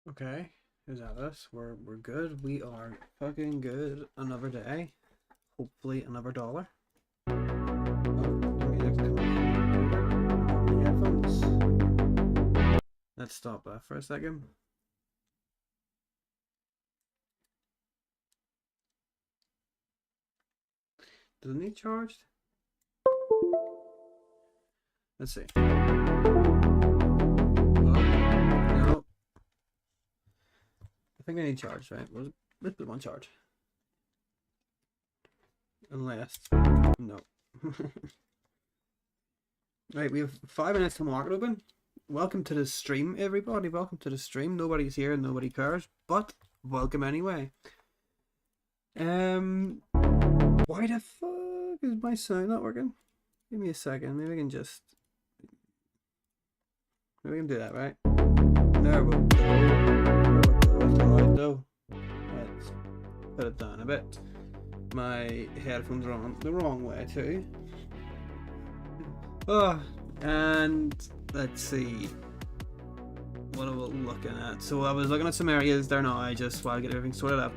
Okay, is that us? We're good. We are fucking good. Another day. Hopefully another dollar. Oh, the music's coming from my headphones. Let's stop that for a second. Does it need charged? Let's see. Oh, no. I think I need charged, right? Let's put one charge. Unless no. Right, we have 5 minutes to market open. Welcome to the stream, everybody. Welcome to the stream. Nobody's here and nobody cares, but welcome anyway. Why the fuck is my sound not working? Give me a second. Maybe I can just. Maybe we can do that, right? There we go. That's alright though. Let's put it down a bit. My headphones are on the wrong way too. Oh, and let's see. What are we looking at? So I was looking at some areas there now, just while I get everything sorted up.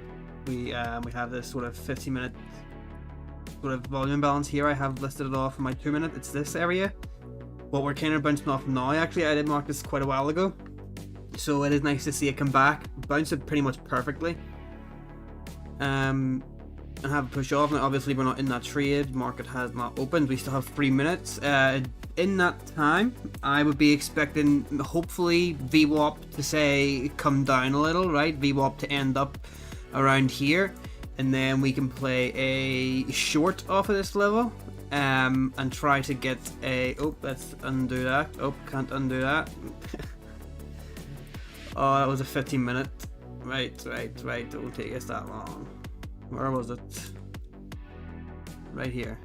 We have this sort of 15-minute sort of volume balance here. I have listed it off for my 2 minute. It's this area. What we're kind of bouncing off now. Actually, I did mark this quite a while ago, so it is nice to see it come back. Bounce it pretty much perfectly. And have a push off. Now, obviously, we're not in that trade. Market has not opened. We still have 3 minutes. In that time, I would be expecting, hopefully, VWAP to say come down a little, right? VWAP to end up around here, and then we can play a short off of this level, and try to get a. Oh, let's undo that. Oh, can't undo that. Oh, that was a 15-minute. Right. Don't take us that long. Where was it? Right here.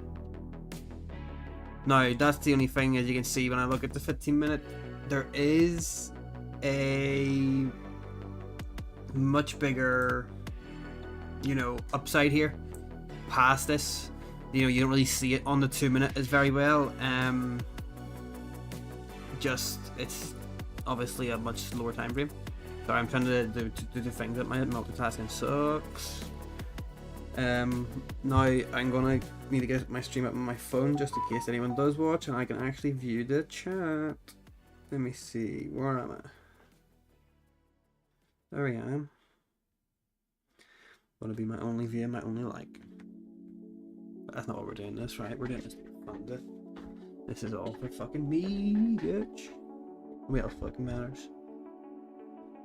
Now, that's the only thing, as you can see when I look at the 15-minute, there is a much bigger, upside here past this. You don't really see it on the 2 minute as very well. It's obviously a much slower time frame. Sorry, I'm trying to do the things that my multitasking sucks. Now I'm gonna need to get my stream up on my phone just in case anyone does watch and I can actually view the chat. Let me see, where am I? There I am. Gonna be my only view, my only like. But that's not what we're doing this, right? We're doing this for fun. This is all for fucking me, bitch. What else fucking matters?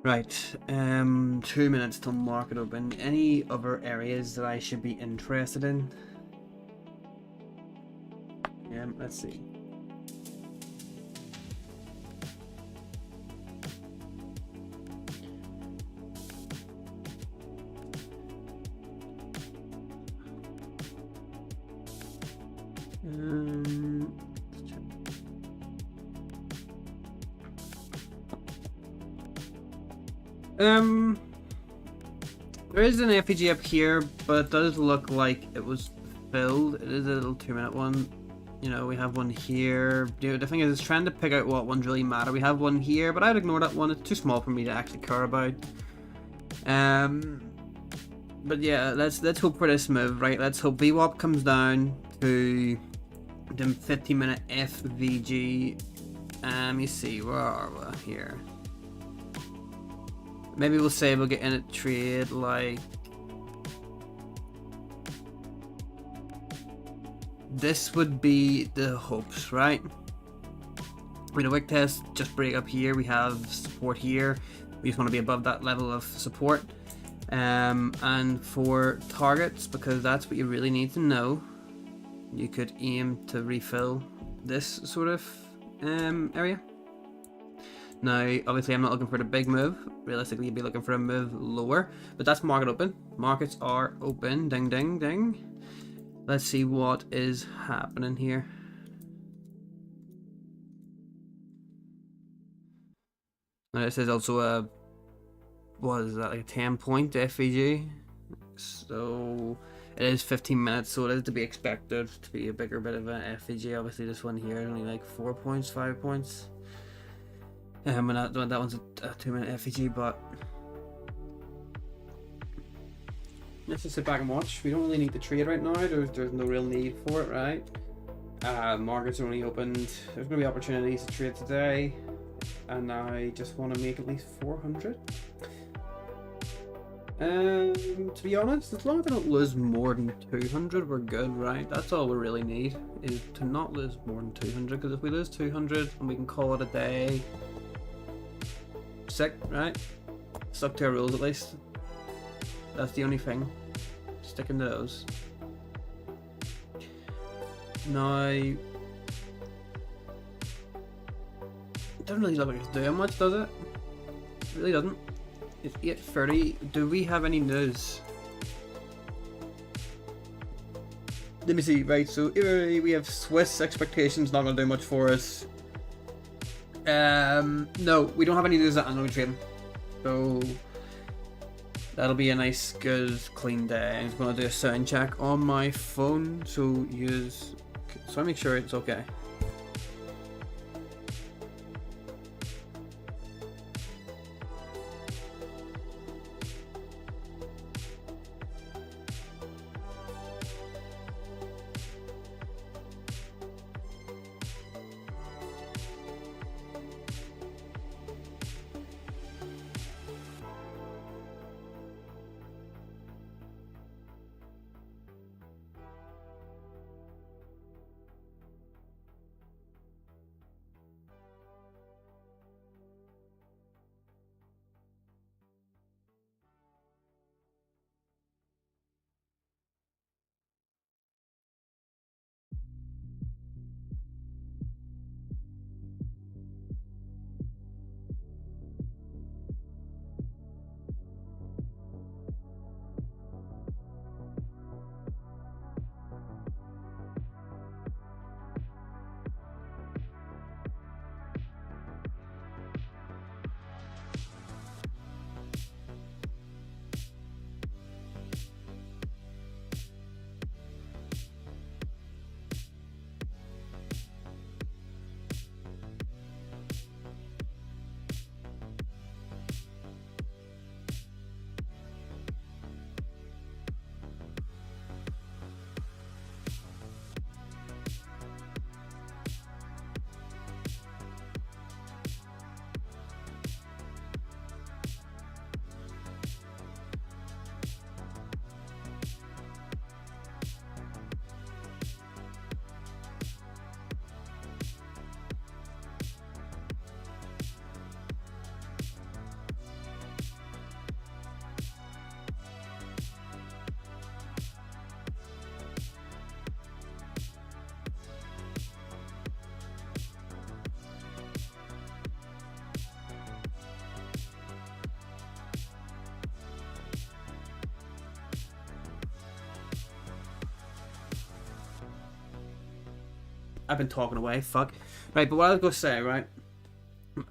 Right, 2 minutes till market open. Any other areas that I should be interested in? Let's see. There is an FPG up here, but it does look like it was filled. It is a little 2 minute one. We have one here. The thing is, it's trying to pick out what ones really matter. We have one here, but I'd ignore that one. It's too small for me to actually care about. But yeah, let's hope for this move, right? Let's hope VWAP comes down to the 15-minute FVG. Let me see, where are we here? Maybe we'll say we'll get in a trade like this would be the hopes, right? With a wick test, just break up here. We have support here. We just want to be above that level of support. And for targets, because that's what you really need to know, you could aim to refill this sort of area. Now, obviously, I'm not looking for the big move. Realistically, you'd be looking for a move lower, but that's market open. Markets are open. Ding, ding, ding. Let's see what is happening here. Now, this is also a, what is that, like a 10-point FVG? So, it is 15 minutes, so it is to be expected to be a bigger bit of an FVG. Obviously, this one here is only like 4 points, 5 points. And that one's a 2-minute FEG, but let's just sit back and watch. We don't really need to trade right now. There's no real need for it, right? Markets are only opened. There's going to be opportunities to trade today, and I just want to make at least 400. To be honest, as long as I don't lose more than 200, we're good, right? That's all we really need, is to not lose more than 200, because if we lose 200 and we can call it a day, sick, right? Stuck to our rules at least. That's the only thing. Sticking to those. Now, it doesn't really look like it's doing much, does it? It really doesn't. It's 8:30. Do we have any news? Let me see. Right, so we have Swiss expectations not gonna do much for us. No, we don't have any news that I'm gonna be trading. So that'll be a nice, good, clean day. I'm just gonna do a sound check on my phone. So I make sure it's okay. I've been talking away, fuck. Right, but what I was going to say, right,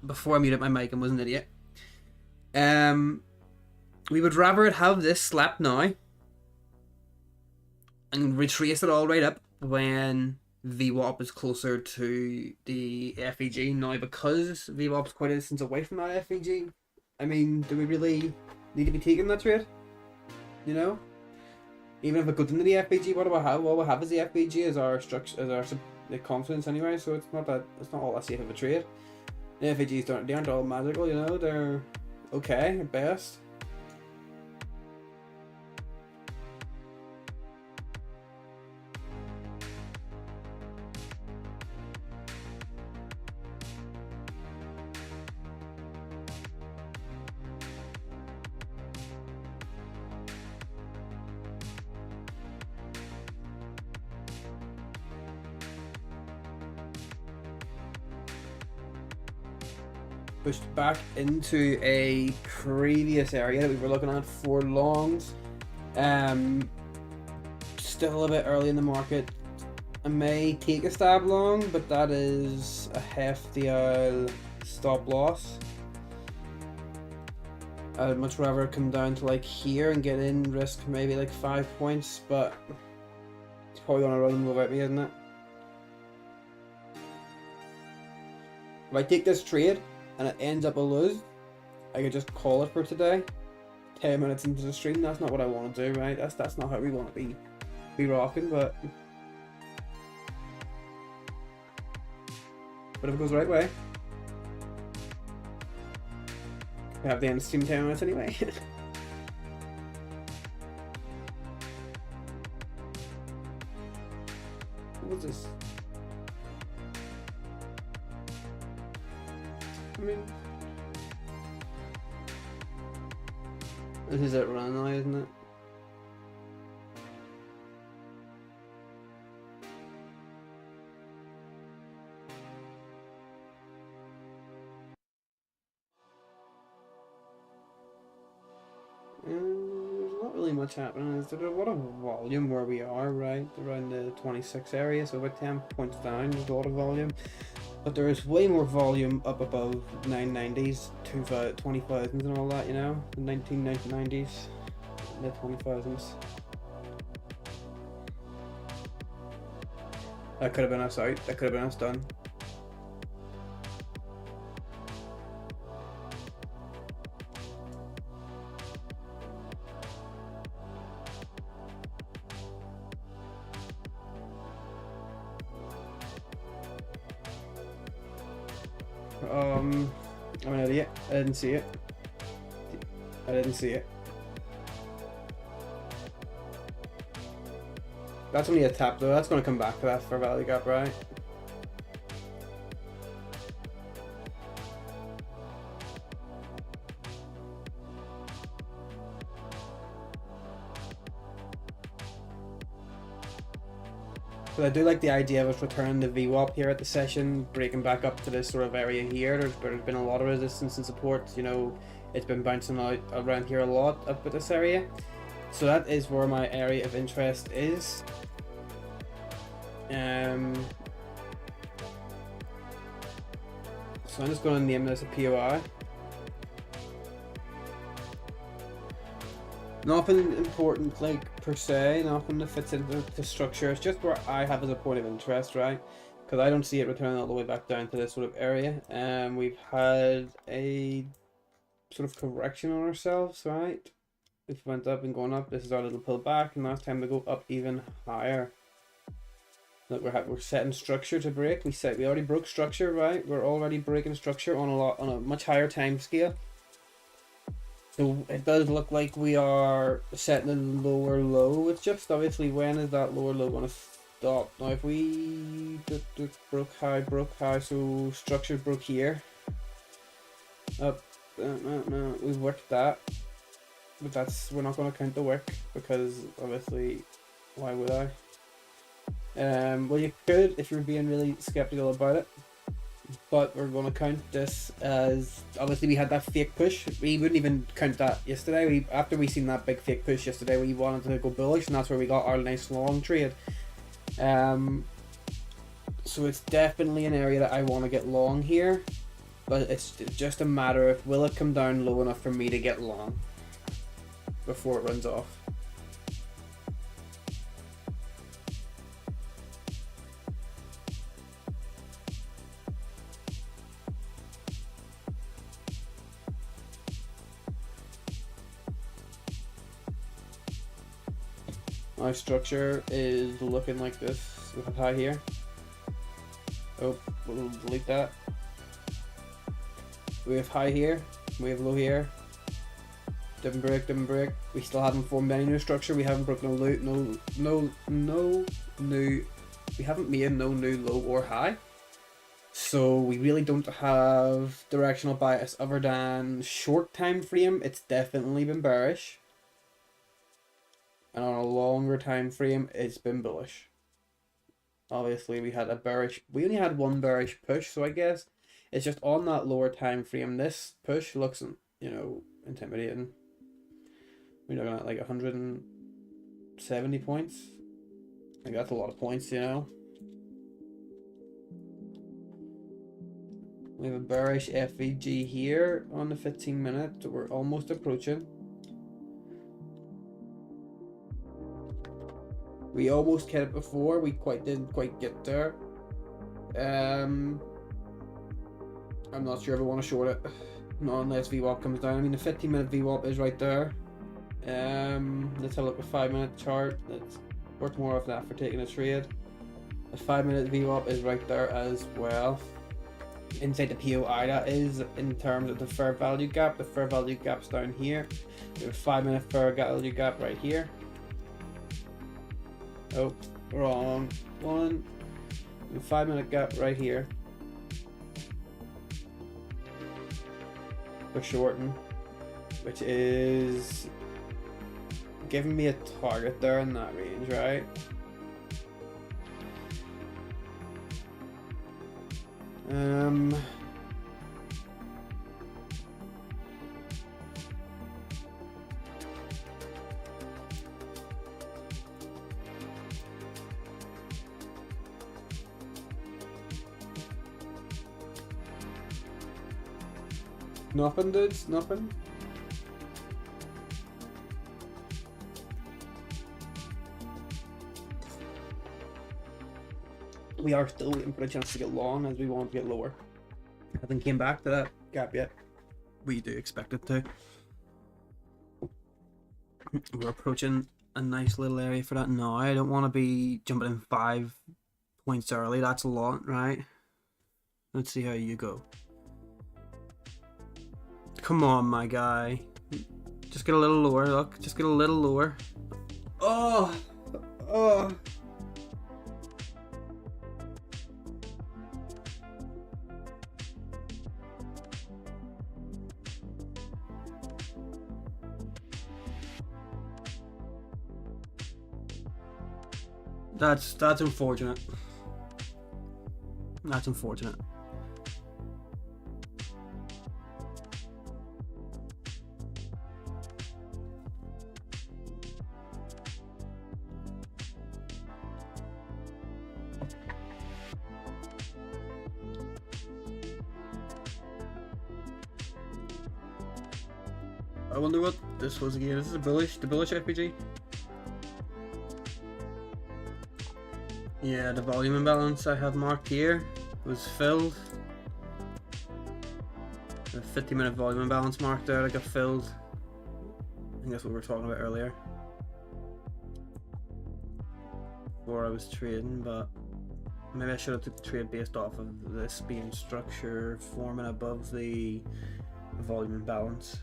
before I muted my mic and was an idiot, we would rather have this slap now and retrace it all right up when VWAP is closer to the FEG. Now, because VWAP's quite a distance away from that FEG, I mean, do we really need to be taking that trade? You know? Even if it goes into the FPG, what we'll have is the FPG as our structure, as our confidence anyway. So it's not all that safe of a trade. The FPGs aren't all magical, you know. They're okay at best. Pushed back into a previous area that we were looking at for longs. Still a bit early in the market. I may take a stab long, but that is a hefty stop loss. I'd much rather come down to like here and get in, risk maybe like 5 points, but it's probably gonna run without me, isn't it? If I take this trade, and it ends up a lose, I could just call it for today. 10 minutes into the stream. That's not what I want to do, right? That's not how we want to be rocking, but if it goes the right way, we have the end of stream 10 minutes anyway. What's this? I mean, this is it running now, isn't it? There's not really much happening. Is there a lot of volume where we are, right? Around the 26 area, so about 10 points down, there's a lot of volume. But there is way more volume up above 990s, 20,000s and all that, you know? The 1990s, mid 20,000s. That could have been us out, that could have been us done. I'm an idiot. I didn't see it. I didn't see it. That's only a tap though. That's going to come back to that for value gap, right? But I do like the idea of us returning the VWAP here at the session, breaking back up to this sort of area here. There's been a lot of resistance and support, you know, it's been bouncing out around here a lot up at this area. So that is where my area of interest is. So I'm just going to name this a POI. Nothing important, like, per se, nothing that fits into the structure. It's just where I have as a point of interest, right? Because I don't see it returning all the way back down to this sort of area. We've had a sort of correction on ourselves, right? It went up and going up. This is our little pull back, and now it's time to go up even higher. Look, we're setting structure to break. We already broke structure, right? We're already breaking structure on a much higher time scale. So it does look like we are setting a lower low. It's just obviously when is that lower low going to stop? Now if we broke high, so structure broke here. Up, no, we've worked that, but we're not going to count the work because obviously, why would I? Well, you could if you're being really skeptical about it. But we're going to count this as, obviously we had that fake push. We wouldn't even count that yesterday. After we seen that big fake push yesterday, we wanted to go bullish, and that's where we got our nice long trade. So it's definitely an area that I want to get long here, but it's just a matter of will it come down low enough for me to get long before it runs off. My structure is looking like this. We have high here. Oh, we'll delete that. We have high here. We have low here. Didn't break. We still haven't formed any new structure. We haven't broken no new. We haven't made no new low or high. So we really don't have directional bias other than short time frame. It's definitely been bearish. And on a longer time frame, it's been bullish. Obviously, we only had one bearish push, so I guess it's just on that lower time frame. This push looks, you know, intimidating. We're looking at like 170 points. I think that's a lot of points, you know. We have a bearish FVG here on the 15 minute. We're almost approaching. We almost hit it before, we didn't quite get there. I'm not sure if I want to short it. Not unless VWAP comes down. I mean, the 15-minute VWAP is right there. Let's have a look at the 5-minute chart. Let's work more off that for taking a trade. The 5-minute VWAP is right there as well. Inside the POI, that is, in terms of the fair value gap. The fair value gap's down here. We have a 5-minute fair value gap right here. Oh, wrong one. The 5-minute gap right here. For shorting, which is giving me a target there in that range, right? Nothing, dudes, nothing. We are still waiting for a chance to get long, as we want to get lower. Nothing came back to that gap yet. We do expect it to. We're approaching a nice little area for that now. I don't want to be jumping in 5 points early. That's a lot, right? Let's see how you go. Come on, my guy. Just get a little lower, look. Just get a little lower. Oh! Oh! That's unfortunate. That's unfortunate. I wonder what this was again. This is the bullish FPG. Yeah, the volume imbalance I have marked here was filled. The 50-minute volume imbalance marked there that got filled. I think that's what we were talking about earlier. Before I was trading, but maybe I should have took the trade based off of this being structure forming above the volume imbalance.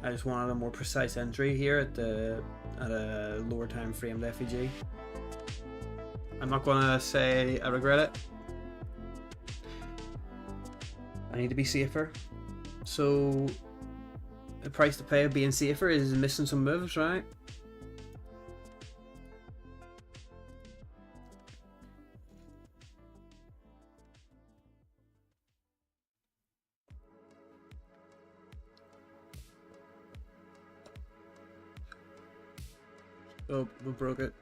I just wanted a more precise entry here at a lower time framed FEG. I'm not gonna say I regret it. I need to be safer. So the price to pay of being safer is missing some moves, right? Oh, we broke it.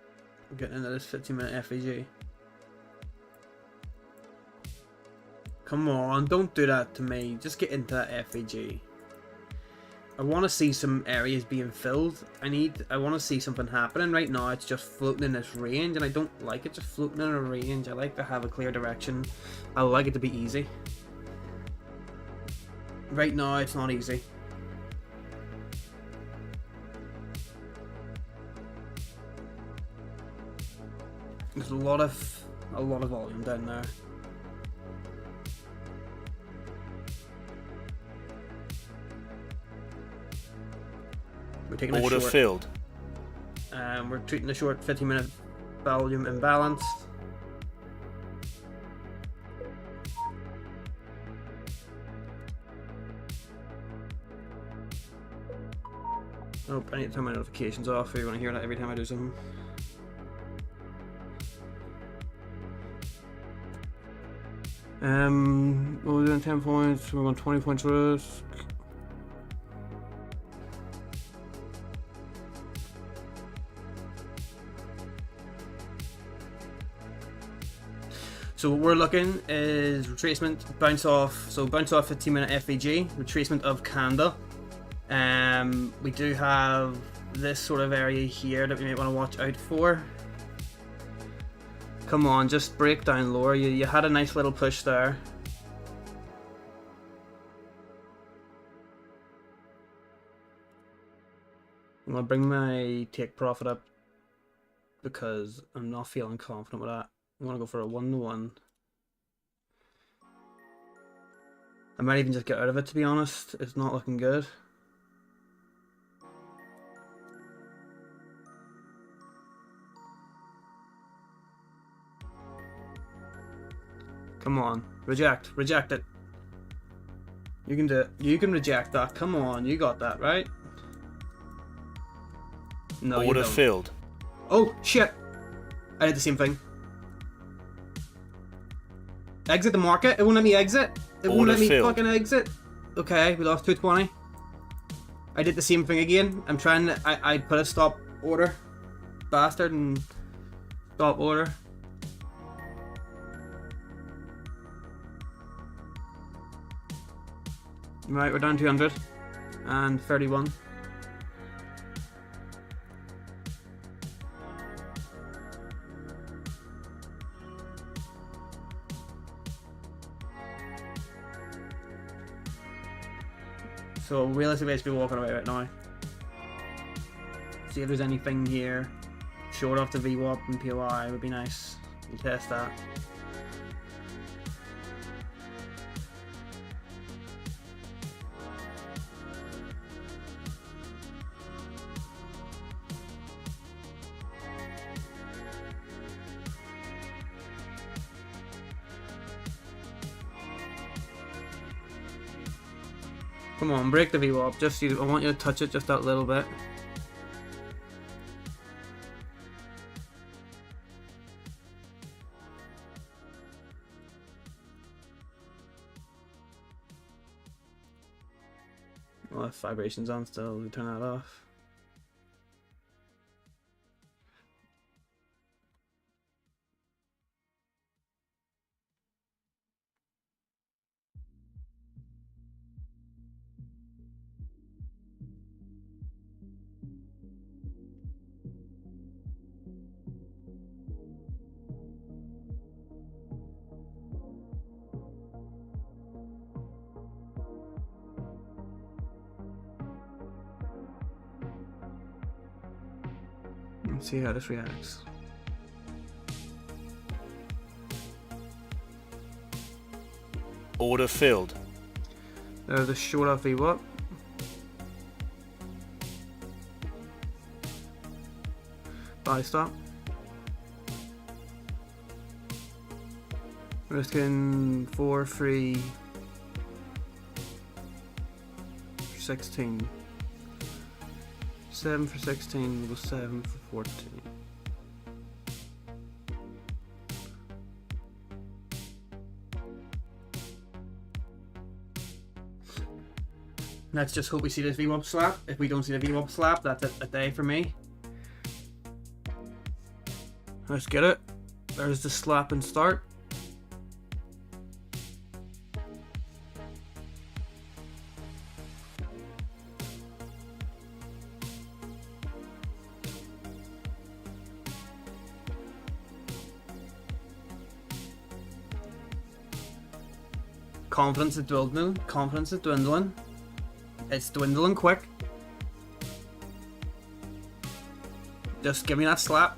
We're getting into this 15-minute FEG. Come on, don't do that to me. Just get into that FEG. I want to see some areas being filled. I want to see something happening. Right now it's just floating in this range, and I don't like it just floating in a range. I like to have a clear direction. I like it to be easy. Right now it's not easy. There's a lot of volume down there. We're taking a order short. filled. We're treating the short 15-minute volume imbalance. Oh, I need to turn my notifications off. You're going to hear that every time I do something. We're doing 10 points. We're going 20 points risk. So what we're looking is retracement, bounce off. So bounce off 15-minute FEG, retracement of candle. We do have this sort of area here that we might want to watch out for. Come on, just break down lower. You had a nice little push there. I'm gonna bring my take profit up because I'm not feeling confident with that. I'm gonna go for a 1-to-1. I might even just get out of it, to be honest. It's not looking good. Come on. Reject. Reject it. You can do it. You can reject that. Come on. You got that, right? No, Order you don't. filled. Oh, shit. I did the same thing. Exit the market? It won't let me exit? It won't Order let me filled. fucking exit? Okay, we lost 220. I did the same thing again. I'm trying to... I put a stop order. Bastard, and... Stop order. Right, we're down 200. And 31. So realistically, I should be walking away right now. See if there's anything here short off the VWAP and POI would be nice. We'll test that. Come on, break the VWAP. Just I want you to touch it just that little bit. Well, if vibration's on still, we turn that off. Let's see how this reacts. Order filled. There's a short off VWAP. Buy stop. Risking 4, 3, 16. 7 for 16, we'll go 7 for 14. Let's just hope we see this VWAP slap. If we don't see the VWAP slap, that's a day for me. Let's get it. There's the slap and start. Confidence is dwindling. Confidence is dwindling. It's dwindling quick. Just give me that slap.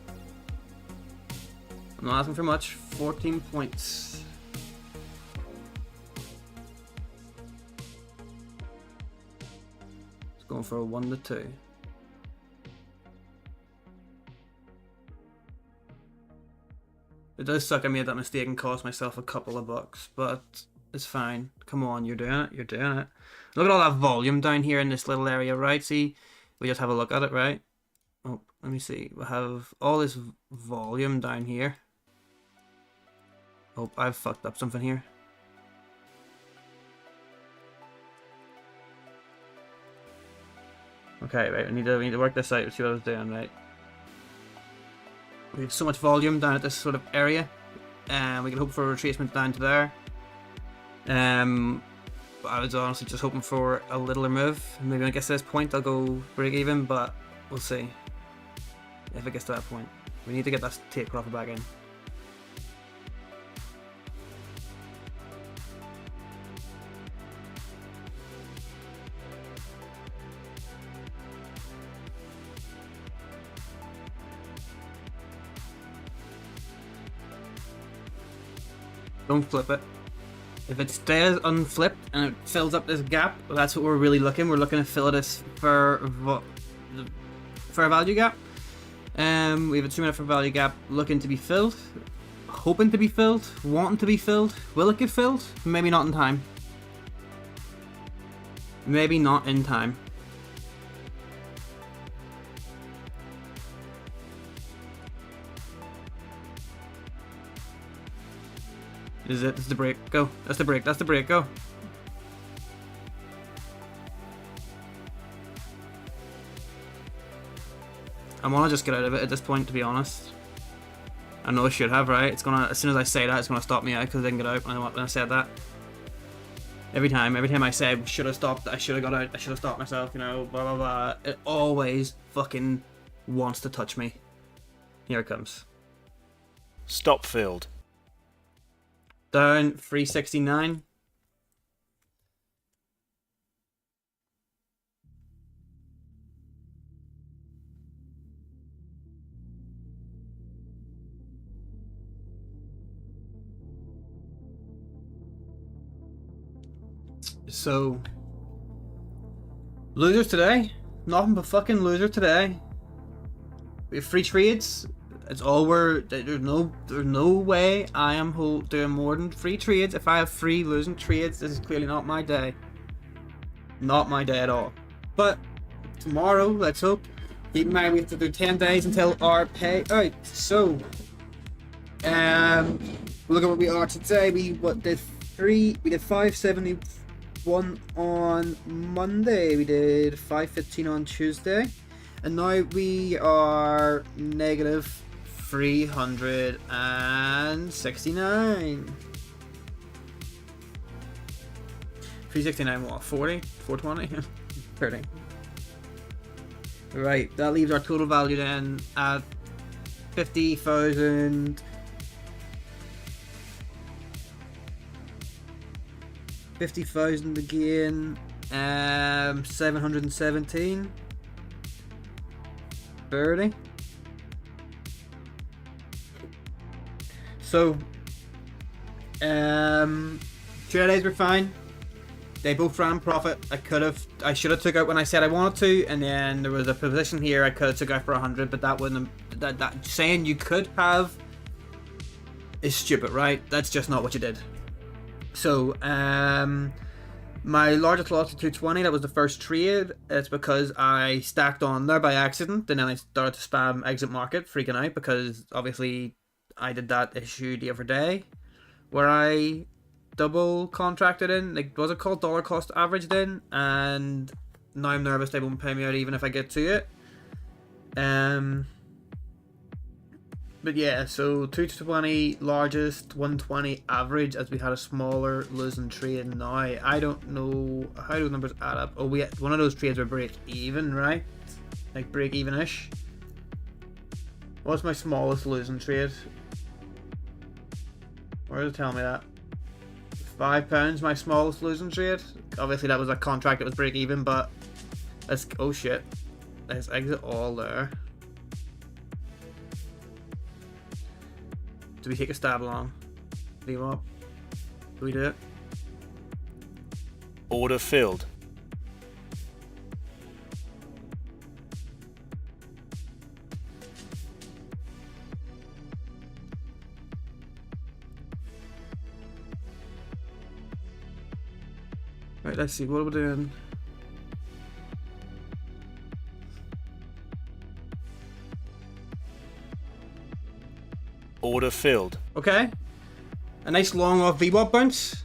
I'm not asking for much. 14 points. It's going for a 1-to-2. It does suck I made that mistake and cost myself a couple of bucks, but it's fine. Come on, you're doing it. You're doing it. Look at all that volume down here in this little area, right? See, we just have a look at it, right? Oh, let me see. We have all this volume down here. Oh, I've fucked up something here. Okay, right. We need to work this out. See what I was doing, right? We have so much volume down at this sort of area, and we can hope for a retracement down to there. I was honestly just hoping for a littler move. Maybe when it gets to this point, I'll go break even, but we'll see. If it gets to that point, we need to get that take profit back in. Don't flip it. If it stays unflipped and it fills up this gap, that's what we're really looking. We're looking to fill this for a value gap. We have a 2-minute for value gap looking to be filled, hoping to be filled, wanting to be filled. Will it get filled? Maybe not in time. Maybe not in time. This is it. This is the break. Go. That's the break. That's the break. Go. I want to just get out of it at this point, to be honest. I know I should have, right? It's gonna, as soon as I say that, it's gonna stop me out because I didn't get out when I said that. Every time I say should have stopped, I should have got out, I should have stopped myself, you know, blah blah blah. It always fucking wants to touch me. Here it comes. Stop filled. Down 369. So, losers today. Nothing but fucking loser today. We have free trades. It's all there's no way I am doing more than free trades. If I have free losing trades, this is clearly not my day. Not my day at all. But tomorrow, let's hope. Keep in mind we have to do 10 days until our payout. So, look at what we are today. We did 571 on Monday. We did 515 on Tuesday, and now we are negative 369. 369 what? 40? 420? 30. Right, that leaves our total value then at 50,000. 50,000 again. 717. 30. So, 2 days were fine. They both ran profit. I should have took out when I said I wanted to, and then there was a position here I could have took out for 100, but that wouldn't have, that saying you could have is stupid, right? That's just not what you did. So, my largest loss to 220, that was the first trade. It's because I stacked on there by accident, and then I started to spam exit market, freaking out, because obviously I did that issue the other day where I double contracted in, like, was it called dollar cost averaged in, and now I'm nervous they won't pay me out even if I get to it. But yeah, so 220 largest, 120 average, as we had a smaller losing trade. Now I don't know how those numbers add up. Oh, one of those trades were break even, right? Like break even-ish. What's my smallest losing trade? Where does it tell me that? £5, my smallest losing trade. Obviously that was a contract that was break even, but let's, oh shit, let's exit all there. Do we take a stab along? Leave up. Do we do it? Order filled. Right, let's see, what are we doing? Order filled. Okay. A nice long off VWAP bounce.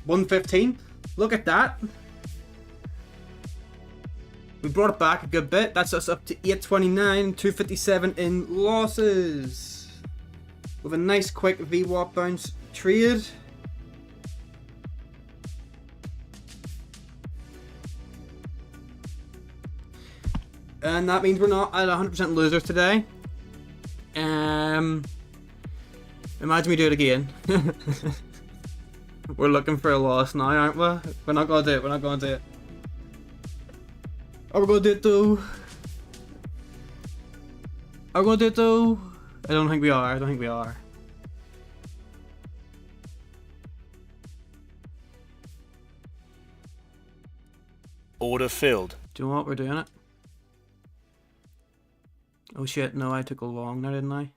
115. Look at that. We brought it back a good bit. That's us up to 829, 257 in losses. With a nice quick VWAP bounce trade. And that means we're not at 100% losers today. Imagine we do it again. We're looking for a loss now, aren't we? We're not gonna do it. We're not gonna do it. Are we gonna do it though? Are we gonna do it though? I don't think we are. I don't think we are. Order filled. Do you know what? We're doing it. Oh shit, no, I took a long there, didn't I?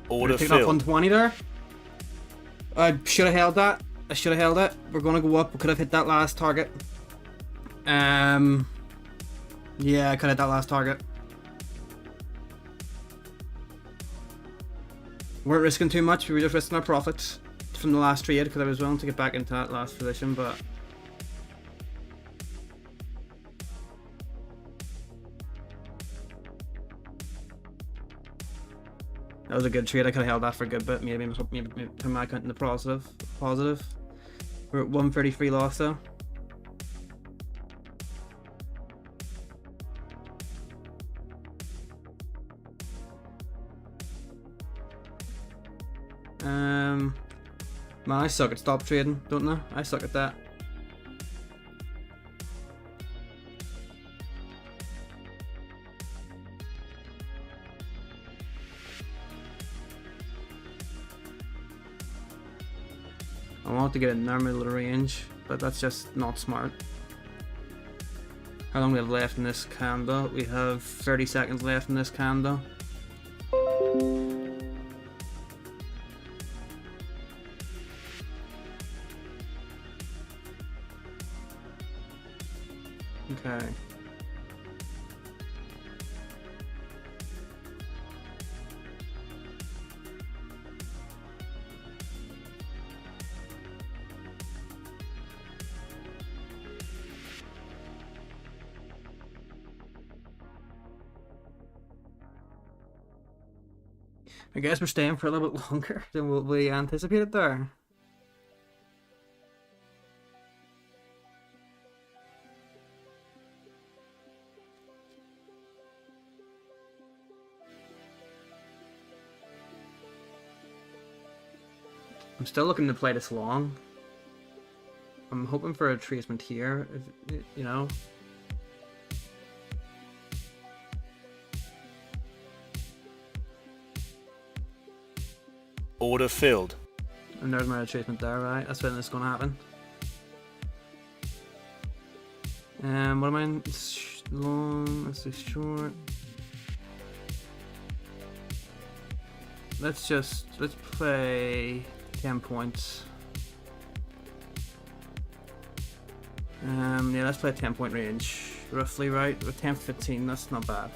Order Taking off filled. 120 there. I should have held that. I should have held it. We're gonna go up. We could have hit that last target. Yeah, I could have hit that last target. Weren't risking too much. We were just risking our profits from the last trade because I was willing to get back into that last position, but that was a good trade. I could have held that for a good bit. Maybe from my account in the positive. We're at 133 loss though. Man, I suck at stop trading, don't I? I suck at that. I want to get in their middle of the range, but that's just not smart. How long do we have left in this candle? We have 30 seconds left in this candle. Okay. I guess we're staying for a little bit longer than what we anticipated there. I'm still looking to play this long. I'm hoping for a tracement here, if, you know. Order filled. And there's my retracement there, right? That's when it's gonna happen. What am I in? It's long, let's do short. Let's play 10 points. Yeah, let's play a 10-point range, roughly, right? With 10-15, that's not bad.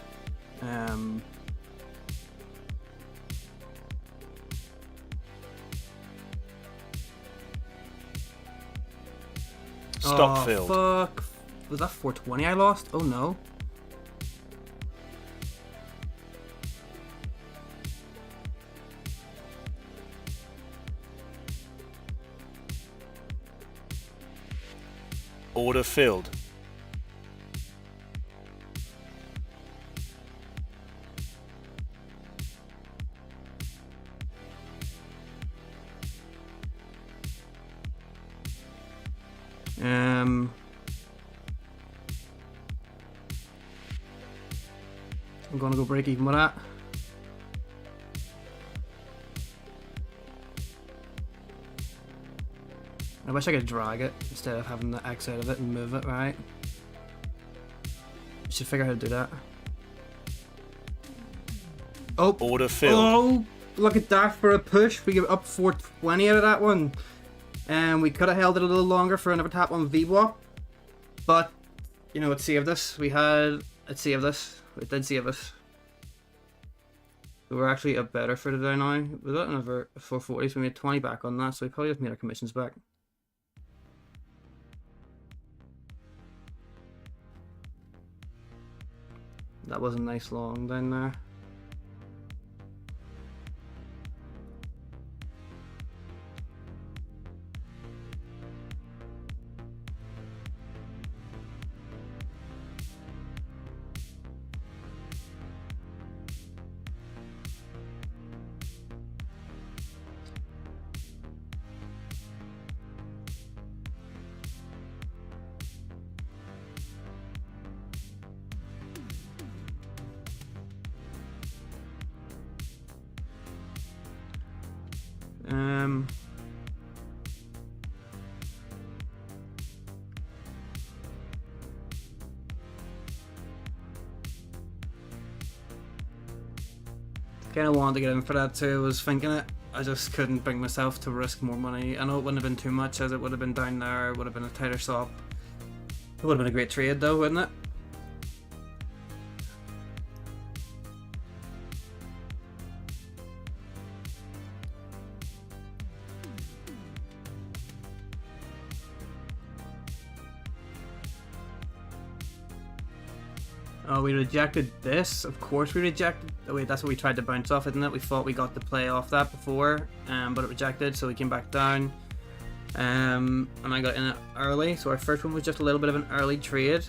Stop filled. Fuck. Was that 420 I lost? Oh no. Order filled. I'm gonna go break even with that. I wish I could drag it instead of having the X out of it and move it, right? Should figure out how to do that. Oh! Order filled. Oh! Look at that for a push. We get up 420 out of that one. And we could have held it a little longer for another tap on VWAP. But, you know, it saved us. It saved us. It did save us. We're actually up better for today now. We got another 440, so we made 20 back on that, so we probably just made our commissions back. That was a nice long down there. Kind of wanted to get in for that too. I was thinking it. I just couldn't bring myself to risk more money. I know it wouldn't have been too much, as it would have been down there. It would have been a tighter swap. It would have been a great trade though, wouldn't it? Oh, we rejected this. Of course we rejected. Oh wait, that's what we tried to bounce off, isn't it? We thought we got to play off that before, but it rejected, so we came back down. And I got in it early, so our first one was just a little bit of an early trade.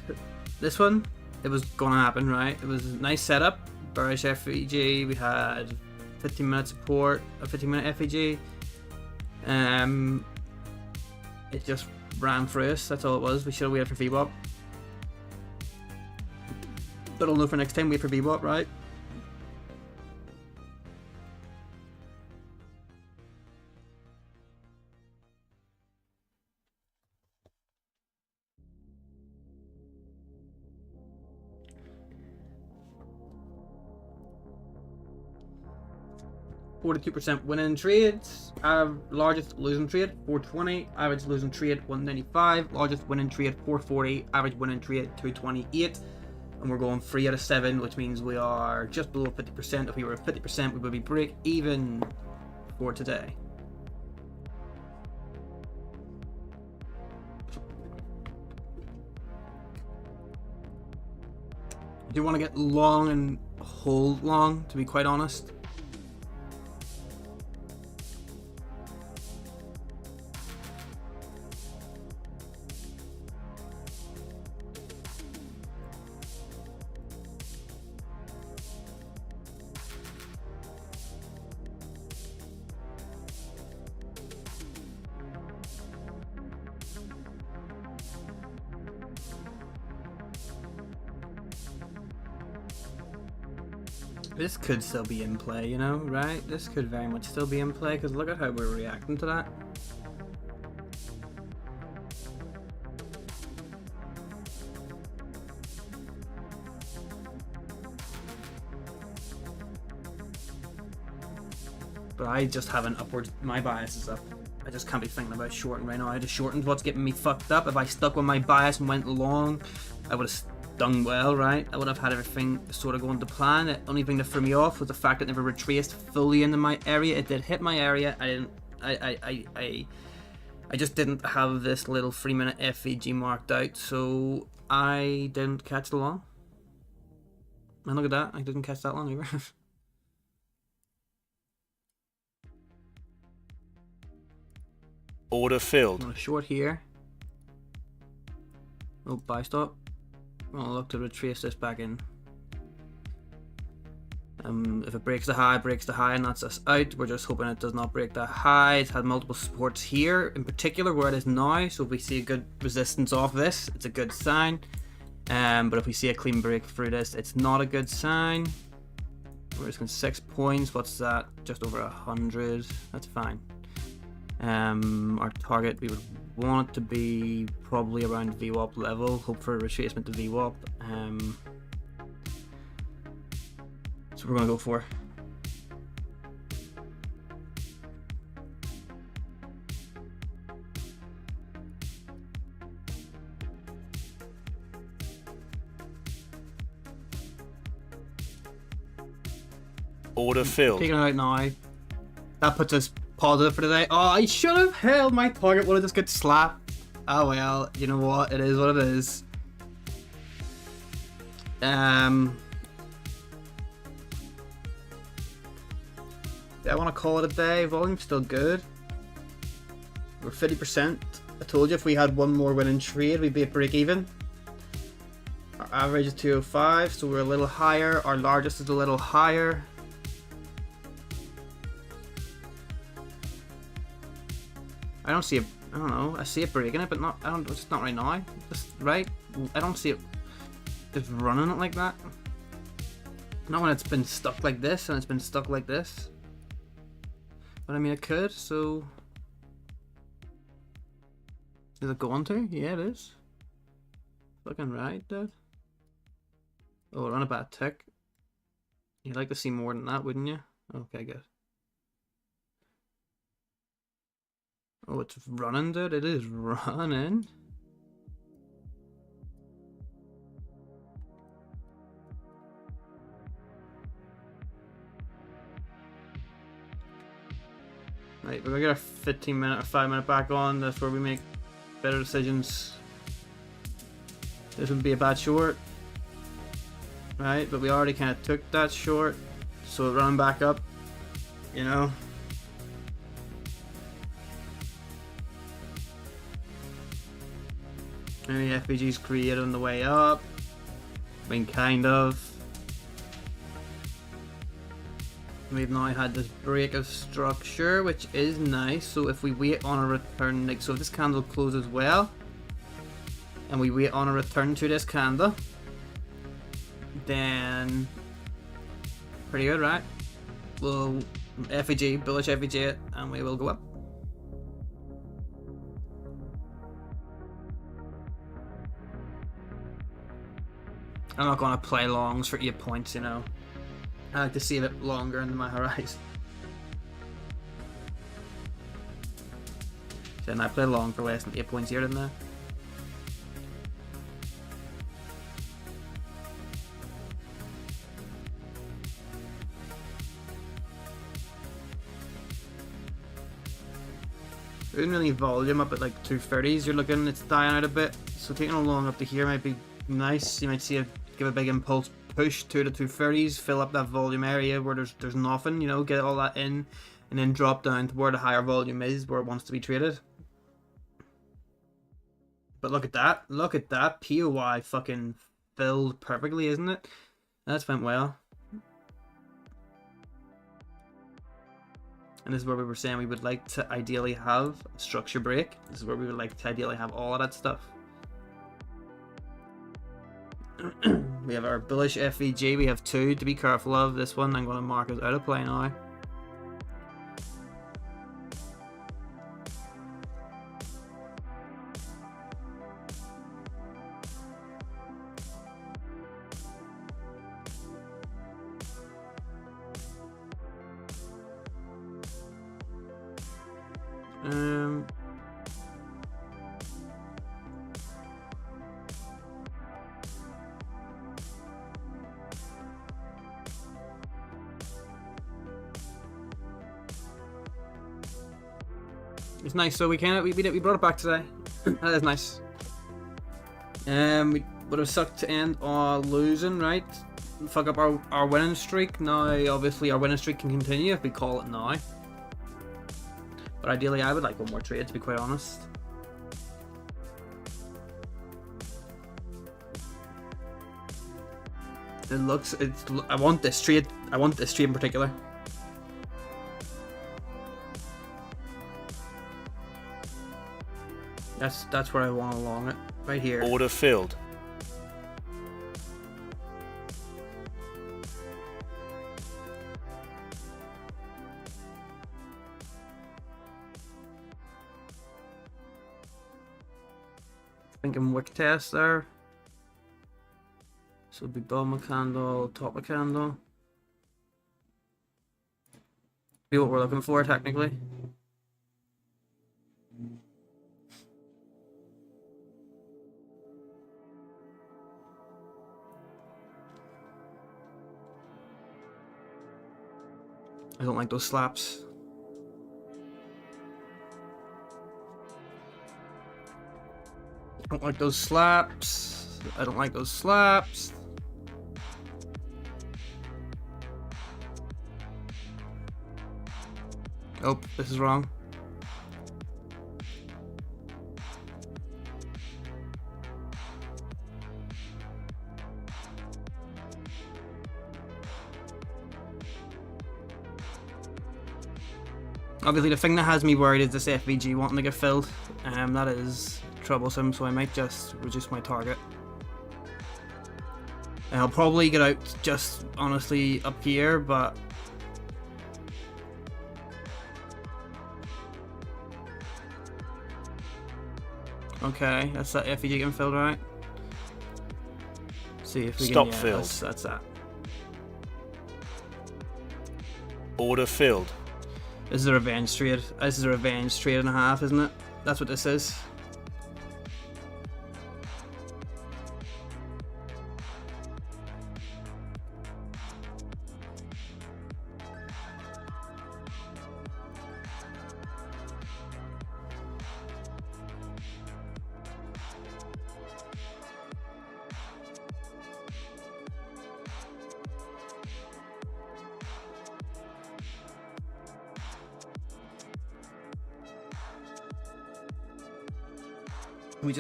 This one, it was gonna happen, right? It was a nice setup. Bearish FEG. We had 15-minute support, a 15-minute FEG. It just ran through us. That's all it was. We should have waited for VWAP. But I'll know for next time, wait for VWAP, right? %, winning trades. Largest losing trade 420, average losing trade 195, largest winning trade 440, average winning trade 228. And we're going 3 out of 7, which means we are just below 50%. If we were at 50%, we would be break even for today. I do want to get long and hold long, to be quite honest. This could still be in play, you know, right? This could very much still be in play, because look at how we're reacting to that. But I just have an upward, my bias is up. I just can't be thinking about shorting right now. I just shortened what's getting me fucked up. If I stuck with my bias and went long, I would have done well, right? I would have had everything sort of going to plan. The only thing that threw me off was the fact that it never retraced fully into my area. It did hit my area. I just didn't have this little 3-minute FEG marked out, so I didn't catch the long. And look at that, I didn't catch that long either. Order filled. I'm gonna short here. Oh, buy stop. I'll look to retrace this back in. If it breaks the high, and that's us out. We're just hoping it does not break that high. It's had multiple supports here, in particular where it is now. So if we see a good resistance off this, it's a good sign. But if we see a clean break through this, it's not a good sign. We're just going 6 points. What's that? Just over 100. That's fine. Our target, we would want it to be probably around VWAP level. Hope for a retracement to VWAP. So we're gonna go for. Order filled. Taking it out now. That puts us positive for today. Oh, I should have held my target. Would have just got slapped. Oh well, you know what? It is what it is. I want to call it a day. Volume's still good. We're 50%. I told you if we had one more winning trade, we'd be at break even. Our average is 205, so we're a little higher. Our largest is a little higher. I don't see it. I don't know. I see it breaking it, but not. I don't. It's not right now. Just right. I don't see it just running it like that. Not when it's been stuck like this and it's been stuck like this. But I mean, it could, so... Is it going to? Yeah, it is. Fucking right, dude. Oh, we're on a bad tick. You'd like to see more than that, wouldn't you? Okay, good. Oh, it's running, dude. It is running. Right, we're gonna get our 15-minute or 5-minute back on. That's where we make better decisions. This would be a bad short. Right, but we already kind of took that short. So running back up, you know. Maybe FBG's created on the way up. I mean, kind of. We've now had this break of structure, which is nice. So if we wait on a return, like, so if this candle closes well, and we wait on a return to this candle, then pretty good, right? We'll FEG, bullish FEG it, and we will go up. I'm not going to play longs for 8 points, you know. I like to see it longer in my horizon. Then I played long for less than 8 points here, didn't I? There isn't really volume up at like 230s. You're looking, it's dying out a bit. So taking a long up to here might be nice. You might see it give a big impulse push to the 230s, fill up that volume area where there's nothing, you know, get all that in, and then drop down to where the higher volume is, where it wants to be traded. But look at that, POI fucking filled perfectly, isn't it? That's went well. And this is where we were saying we would like to ideally have a structure break. This is where we would like to ideally have all of that stuff. We have our bullish FEG, we have 2 to be careful of. This one I'm going to mark as out of play now. It's nice, so we brought it back today. That is nice. We would have sucked to end losing, right? Fuck up our winning streak. Now, obviously, our winning streak can continue if we call it now. But ideally, I would like one more trade, to be quite honest. It looks, I want this trade in particular. That's where I want to long it, right here. Order filled. Thinking wick test there. So it'll be bottom of candle, top of candle. Be what we're looking for technically. I don't like those slaps. I don't like those slaps. I don't like those slaps. Oh, this is wrong. Obviously, the thing that has me worried is this FVG wanting to get filled. That is troublesome, so I might just reduce my target. And I'll probably get out just honestly up here, but Okay, that's that effigy getting filled, right? See if we Stop can. Yeah, filled. that's that. Order filled. This is a revenge trade. This is a revenge trade and a half, isn't it? That's what this is.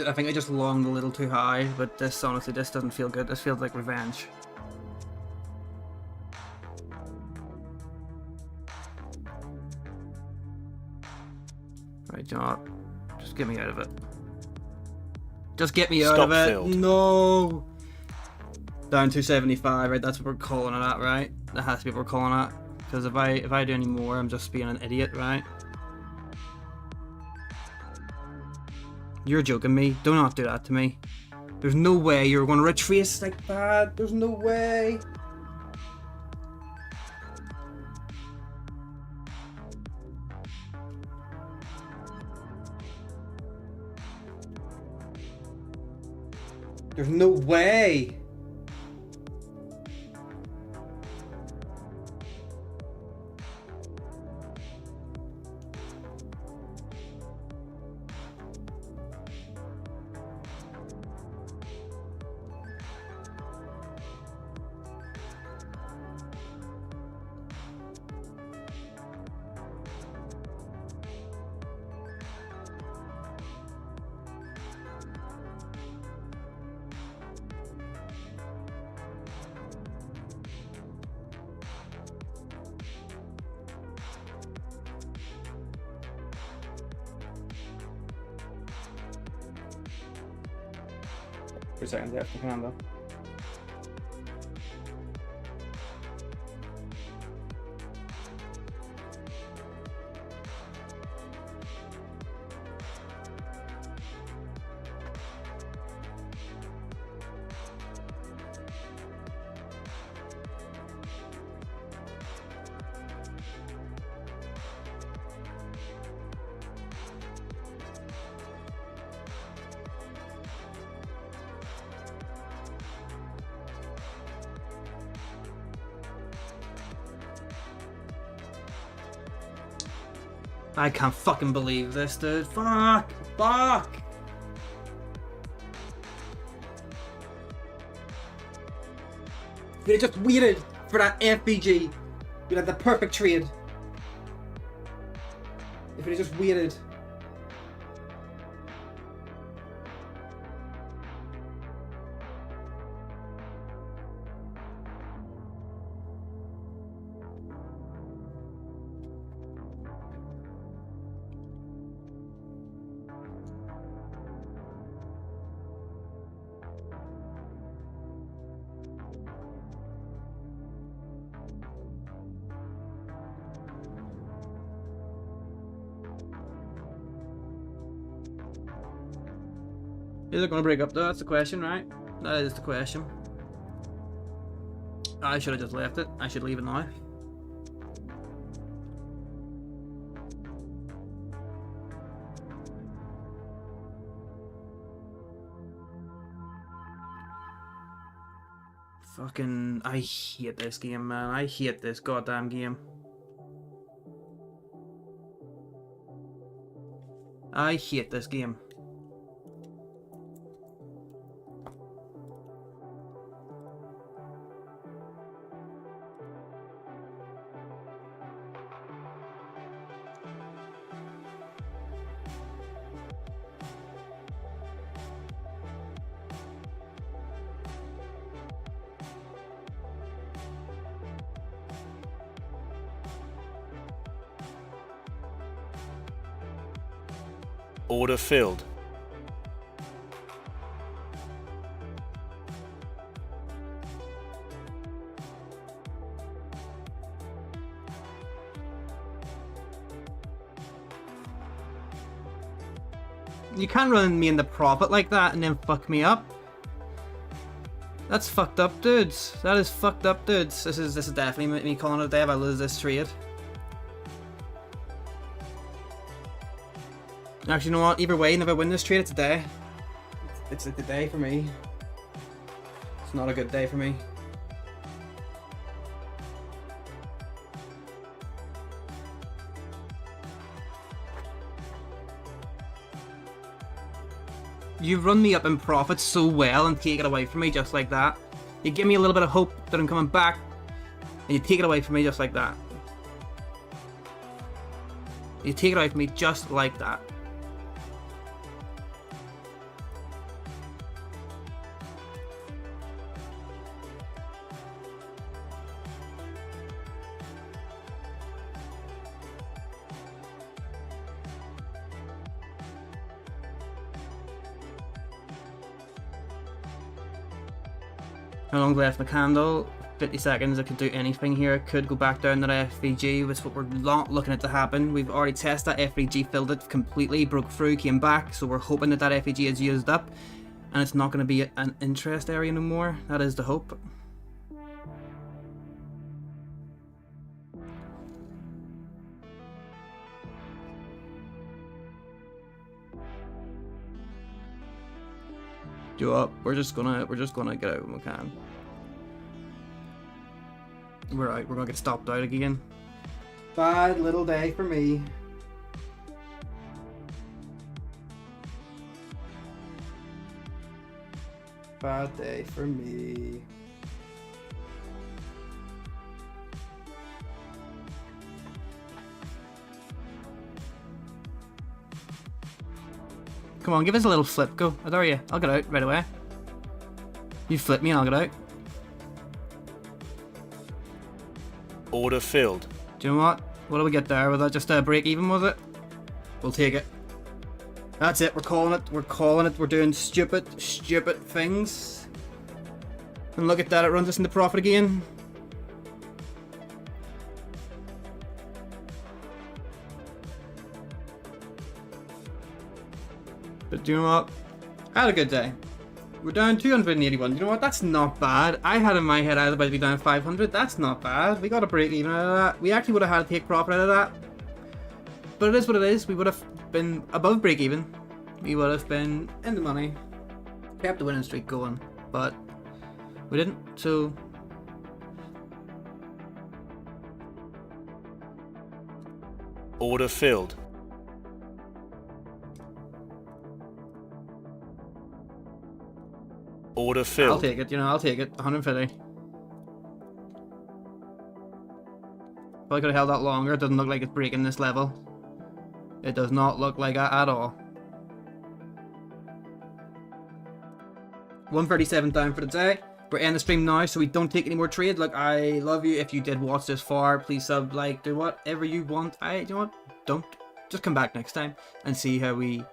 I think I just longed a little too high, but this honestly, this doesn't feel good. This feels like revenge. Right, you know what? Just get me out of it. Just get me out Stop of it. filled. No. Down 275. Right, that's what we're calling it at, right? That has to be what we're calling it. Because if I do any more, I'm just being an idiot, right? You're joking me. Do not do that to me. There's no way you're going to retrace like that. There's no way. There's no way. For a second there, hang on though. I can't fucking believe this, dude. Fuck! Fuck! If you'd just waited for that FBG, you'd have the perfect trade. If you'd just waited. Is it going to break up though? That's the question, right? That is the question. I should have just left it. I should leave it now. Fucking, I hate this game, man. I hate this goddamn game. I hate this game. Order filled. You can't run me in the profit like that and then fuck me up. That's fucked up, dudes. That is fucked up, dudes. This is definitely me calling it a day if I lose this trade. Actually, you know what? Either way, if I win this trade, it's a day. It's a day for me. It's not a good day for me. You run me up in profit so well and take it away from me just like that. You give me a little bit of hope that I'm coming back, and you take it away from me just like that. You take it away from me just like that. How long left in the candle? 50 seconds. I could do anything here. I could go back down to the FVG, which is what we're not looking at to happen. We've already tested that FVG, filled it completely, broke through, came back. So we're hoping that that FVG is used up and it's not going to be an interest area no more. That is the hope. Do up. We're just gonna get out when we can. We're out. We're gonna get stopped out again. Bad little day for me. Bad day for me. Come on, give us a little flip. Go. I dare you. I'll get out right away. You flip me and I'll get out. Order filled. Do you know what? What do we get there? Was that just a break even, was it? We'll take it. That's it. We're calling it. We're calling it. We're doing stupid things. And look at that. It runs us into profit again. But do you know what? I had a good day. We're down 281. You know what? That's not bad. I had in my head I was about to be down 500. That's not bad. We got a break even out of that. We actually would have had to take profit out of that. But it is what it is. We would have been above break even. We would have been in the money. Kept the winning streak going. But we didn't. So Order filled. Order filled. I'll take it, you know, I'll take it. 150. Probably could have held that longer. It doesn't look like it's breaking this level. It does not look like it at all. 137 down for the day. We're ending the stream now, so we don't take any more trade. Like, I love you. If you did watch this far, please sub, like, do whatever you want. You know what? Don't. Just come back next time and see how we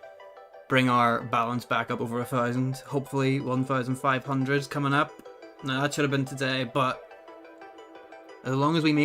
bring our balance back up over 1,000. Hopefully 1,500 is coming up. Now that should have been today, but as long as we make